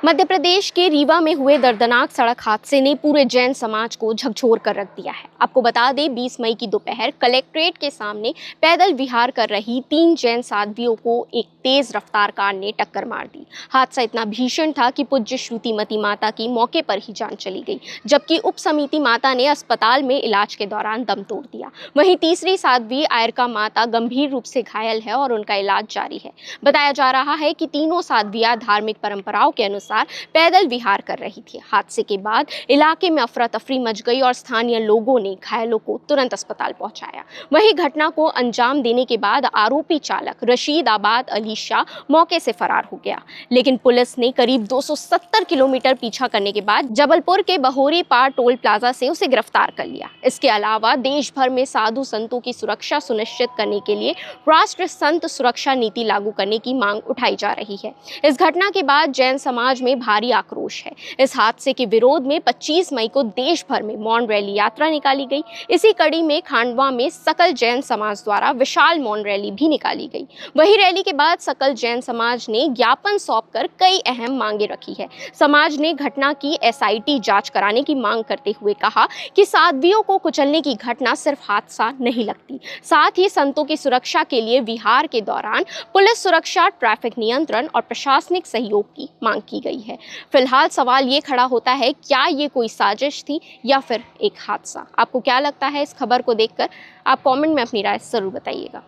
मध्य प्रदेश के रीवा में हुए दर्दनाक सड़क हादसे ने पूरे जैन समाज को झकझोर कर रख दिया है। आपको बता दें, 20 मई की दोपहर कलेक्ट्रेट के सामने पैदल विहार कर रही 3 जैन साध्वियों को एक तेज रफ्तार कार ने टक्कर मार दी। हादसा इतना भीषण था कि पूज्य श्रुतिमती माता की मौके पर ही जान चली गई, जबकि उप समिति माता ने अस्पताल में इलाज के दौरान दम तोड़ दिया। वहीं तीसरी साध्वी आयरका माता गंभीर रूप से घायल है और उनका इलाज जारी है। बताया जा रहा है कि तीनों साध्वियां धार्मिक परंपराओं के अनुसार पैदल विहार कर रही थी। हादसे के बाद इलाके में अफरा तफरी मच गई और स्थानीय लोगों ने घायलों को तुरंत अस्पताल पहुंचाया। वहीं घटना को अंजाम देने के बाद आरोपी चालक रशीदाबाद अली शाह मौके से फरार हो गया, लेकिन पुलिस ने करीब 270 किलोमीटर पीछा करने के बाद जबलपुर के बहोरी पार टोल प्लाजा से उसे गिरफ्तार कर लिया। इसके अलावा देश भर में साधु संतों की सुरक्षा सुनिश्चित करने के लिए राष्ट्रीय संत सुरक्षा नीति लागू करने की मांग उठाई जा रही है। इस घटना के बाद जैन समाज में भारी आक्रोश है। इस हादसे के विरोध में 25 मई को देश भर में मौन रैली यात्रा निकाली गई। इसी कड़ी में खांडवा में सकल जैन समाज द्वारा विशाल मौन रैली भी निकाली गई। वही रैली के बाद सकल जैन समाज ने ज्ञापन सौंपकर कई अहम मांगे रखी है। समाज ने घटना की एसआईटी जांच कराने की मांग करते हुए कहा कि साध्वियों को कुचलने की घटना सिर्फ हादसा नहीं लगती, साथ ही संतों की सुरक्षा के लिए विहार के दौरान पुलिस सुरक्षा, ट्रैफिक नियंत्रण और प्रशासनिक सहयोग की मांग की गई है। फिलहाल सवाल ये खड़ा होता है, क्या ये कोई साजिश थी या फिर एक हादसा? आपको क्या लगता है इस खबर को देखकर? आप कमेंट में अपनी राय जरूर बताइएगा।